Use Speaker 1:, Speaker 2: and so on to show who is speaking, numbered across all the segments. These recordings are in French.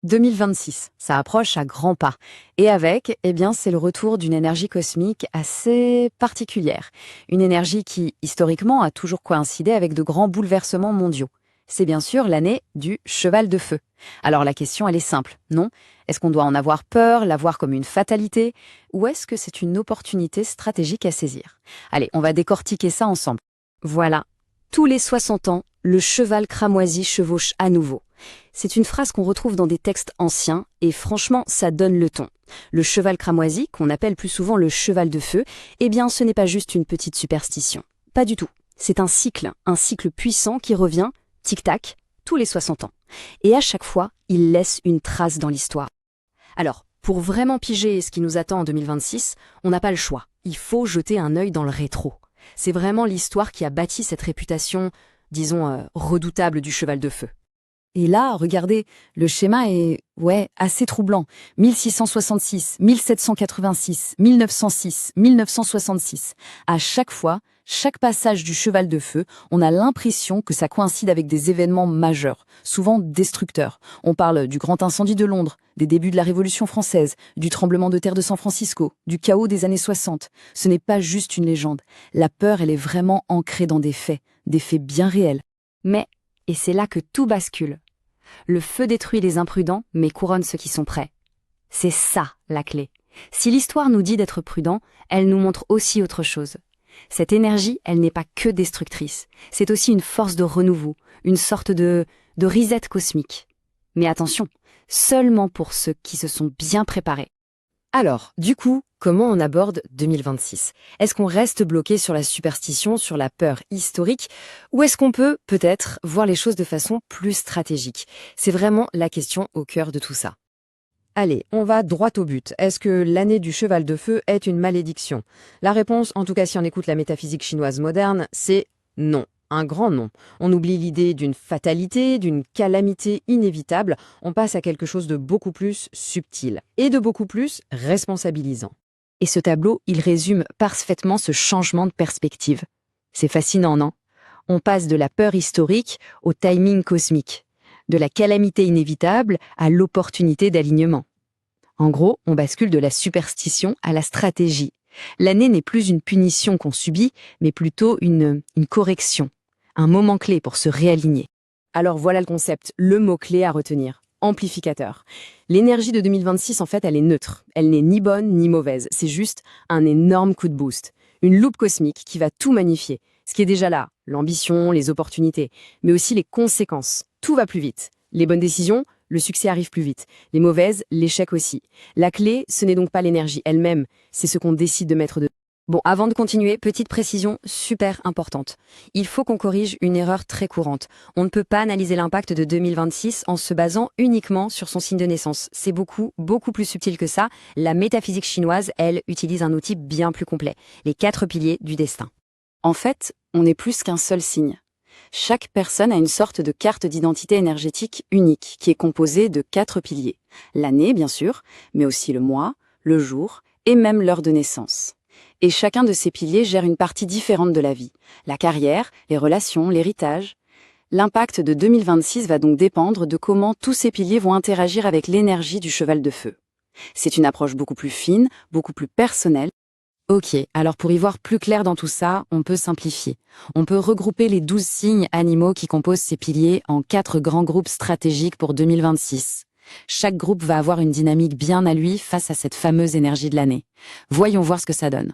Speaker 1: 2026, ça approche à grands pas. Et avec, eh bien, c'est le retour d'une énergie cosmique assez particulière. Une énergie qui, historiquement, a toujours coïncidé avec de grands bouleversements mondiaux. C'est bien sûr l'année du cheval de feu. Alors la question, elle est simple, non? Est-ce qu'on doit en avoir peur, la voir comme une fatalité, ou est-ce que c'est une opportunité stratégique à saisir? Allez, on va décortiquer ça ensemble. Voilà, tous les 60 ans, le cheval cramoisi chevauche à nouveau. C'est une phrase qu'on retrouve dans des textes anciens et franchement, ça donne le ton. Le cheval cramoisi, qu'on appelle plus souvent le cheval de feu, eh bien ce n'est pas juste une petite superstition. Pas du tout. C'est un cycle puissant qui revient, tic-tac, tous les 60 ans. Et à chaque fois, il laisse une trace dans l'histoire. Alors, pour vraiment piger ce qui nous attend en 2026, on n'a pas le choix. Il faut jeter un œil dans le rétro. C'est vraiment l'histoire qui a bâti cette réputation, disons, redoutable du cheval de feu. Et là, regardez, le schéma est, assez troublant. 1666, 1786, 1906, 1966. À chaque fois, chaque passage du cheval de feu, on a l'impression que ça coïncide avec des événements majeurs, souvent destructeurs. On parle du grand incendie de Londres, des débuts de la Révolution française, du tremblement de terre de San Francisco, du chaos des années 60. Ce n'est pas juste une légende. La peur, elle est vraiment ancrée dans des faits bien réels. Mais, et c'est là que tout bascule. Le feu détruit les imprudents, mais couronne ceux qui sont prêts. C'est ça, la clé. Si l'histoire nous dit d'être prudent, elle nous montre aussi autre chose. Cette énergie, elle n'est pas que destructrice. C'est aussi une force de renouveau, une sorte de reset cosmique. Mais attention, seulement pour ceux qui se sont bien préparés. Alors, du coup, comment on aborde 2026? Est-ce qu'on reste bloqué sur la superstition, sur la peur historique, ou est-ce qu'on peut, peut-être, voir les choses de façon plus stratégique? C'est vraiment la question au cœur de tout ça. Allez, on va droit au but. Est-ce que l'année du cheval de feu est une malédiction? La réponse, en tout cas si on écoute la métaphysique chinoise moderne, c'est non. Un grand non. On oublie l'idée d'une fatalité, d'une calamité inévitable. On passe à quelque chose de beaucoup plus subtil et de beaucoup plus responsabilisant. Et ce tableau, il résume parfaitement ce changement de perspective. C'est fascinant, non? On passe de la peur historique au timing cosmique, de la calamité inévitable à l'opportunité d'alignement. En gros, on bascule de la superstition à la stratégie. L'année n'est plus une punition qu'on subit, mais plutôt une correction. Un moment clé pour se réaligner. Alors voilà le concept, le mot-clé à retenir. Amplificateur. L'énergie de 2026, en fait, elle est neutre. Elle n'est ni bonne ni mauvaise. C'est juste un énorme coup de boost. Une loupe cosmique qui va tout magnifier. Ce qui est déjà là, l'ambition, les opportunités, mais aussi les conséquences. Tout va plus vite. Les bonnes décisions, le succès arrive plus vite. Les mauvaises, l'échec aussi. La clé, ce n'est donc pas l'énergie elle-même, c'est ce qu'on décide de mettre dedans. Bon, avant de continuer, petite précision super importante. Il faut qu'on corrige une erreur très courante. On ne peut pas analyser l'impact de 2026 en se basant uniquement sur son signe de naissance. C'est beaucoup plus subtil que ça. La métaphysique chinoise, elle, utilise un outil bien plus complet. Les 4 piliers du destin. En fait, on n'est plus qu'un seul signe. Chaque personne a une sorte de carte d'identité énergétique unique qui est composée de 4 piliers. L'année, bien sûr, mais aussi le mois, le jour et même l'heure de naissance. Et chacun de ces piliers gère une partie différente de la vie. La carrière, les relations, l'héritage. L'impact de 2026 va donc dépendre de comment tous ces piliers vont interagir avec l'énergie du cheval de feu. C'est une approche beaucoup plus fine, beaucoup plus personnelle. Ok, alors pour y voir plus clair dans tout ça, on peut simplifier. On peut regrouper les 12 signes animaux qui composent ces piliers en 4 grands groupes stratégiques pour 2026. Chaque groupe va avoir une dynamique bien à lui face à cette fameuse énergie de l'année. Voyons voir ce que ça donne.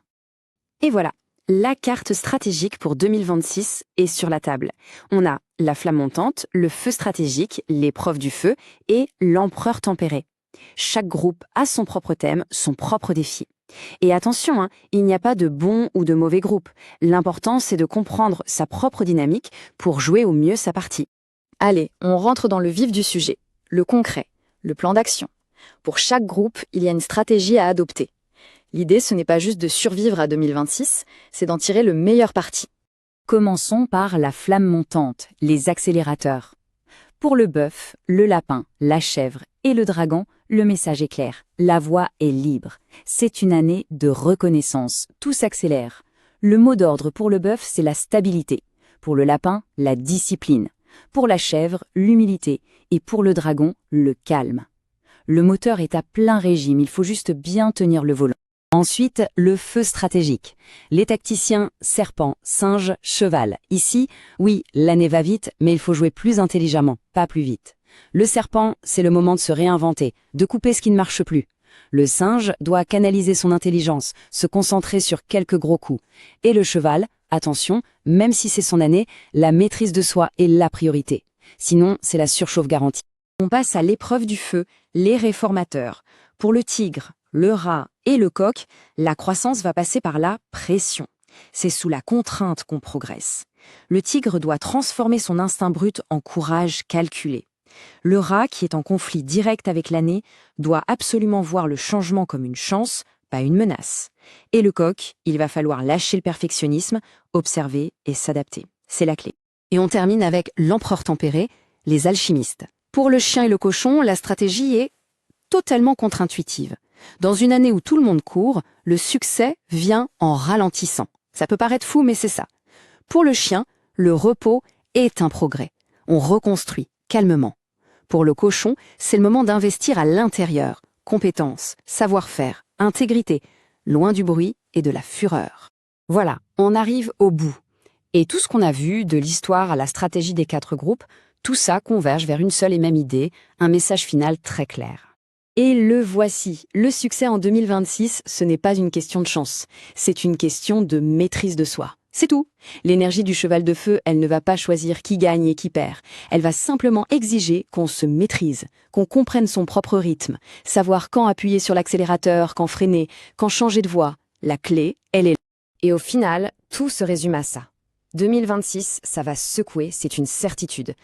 Speaker 1: Et voilà, la carte stratégique pour 2026 est sur la table. On a la flamme montante, le feu stratégique, l'épreuve du feu et l'empereur tempéré. Chaque groupe a son propre thème, son propre défi. Et attention, il n'y a pas de bon ou de mauvais groupe. L'important, c'est de comprendre sa propre dynamique pour jouer au mieux sa partie. Allez, on rentre dans le vif du sujet, le concret, le plan d'action. Pour chaque groupe, il y a une stratégie à adopter. L'idée, ce n'est pas juste de survivre à 2026, c'est d'en tirer le meilleur parti. Commençons par la flamme montante, les accélérateurs. Pour le bœuf, le lapin, la chèvre et le dragon, le message est clair. La voie est libre. C'est une année de reconnaissance. Tout s'accélère. Le mot d'ordre pour le bœuf, c'est la stabilité. Pour le lapin, la discipline. Pour la chèvre, l'humilité. Et pour le dragon, le calme. Le moteur est à plein régime, il faut juste bien tenir le volant. Ensuite, le feu stratégique. Les tacticiens, serpent, singe, cheval. Ici, oui, l'année va vite, mais il faut jouer plus intelligemment, pas plus vite. Le serpent, c'est le moment de se réinventer, de couper ce qui ne marche plus. Le singe doit canaliser son intelligence, se concentrer sur quelques gros coups. Et le cheval, attention, même si c'est son année, la maîtrise de soi est la priorité. Sinon, c'est la surchauffe garantie. On passe à l'épreuve du feu, les réformateurs. Pour le tigre, le rat et le coq, la croissance va passer par la pression. C'est sous la contrainte qu'on progresse. Le tigre doit transformer son instinct brut en courage calculé. Le rat, qui est en conflit direct avec l'année, doit absolument voir le changement comme une chance, pas une menace. Et le coq, il va falloir lâcher le perfectionnisme, observer et s'adapter. C'est la clé. Et on termine avec l'empereur tempéré, les alchimistes. Pour le chien et le cochon, la stratégie est totalement contre-intuitive. Dans une année où tout le monde court, le succès vient en ralentissant. Ça peut paraître fou, mais c'est ça. Pour le chien, le repos est un progrès. On reconstruit calmement. Pour le cochon, c'est le moment d'investir à l'intérieur. Compétences, savoir-faire, intégrité, loin du bruit et de la fureur. Voilà, on arrive au bout. Et tout ce qu'on a vu, de l'histoire à la stratégie des 4 groupes, tout ça converge vers une seule et même idée, un message final très clair. Et le voici, le succès en 2026, ce n'est pas une question de chance, c'est une question de maîtrise de soi. C'est tout. L'énergie du cheval de feu, elle ne va pas choisir qui gagne et qui perd. Elle va simplement exiger qu'on se maîtrise, qu'on comprenne son propre rythme, savoir quand appuyer sur l'accélérateur, quand freiner, quand changer de voie. La clé, elle est là. Et au final, tout se résume à ça. 2026, ça va secouer, c'est une certitude.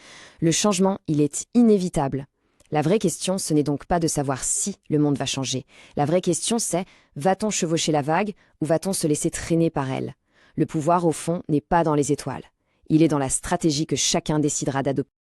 Speaker 1: Le changement, il est inévitable. La vraie question, ce n'est donc pas de savoir si le monde va changer. La vraie question, c'est va-t-on chevaucher la vague ou va-t-on se laisser traîner par elle ? Le pouvoir, au fond, n'est pas dans les étoiles. Il est dans la stratégie que chacun décidera d'adopter.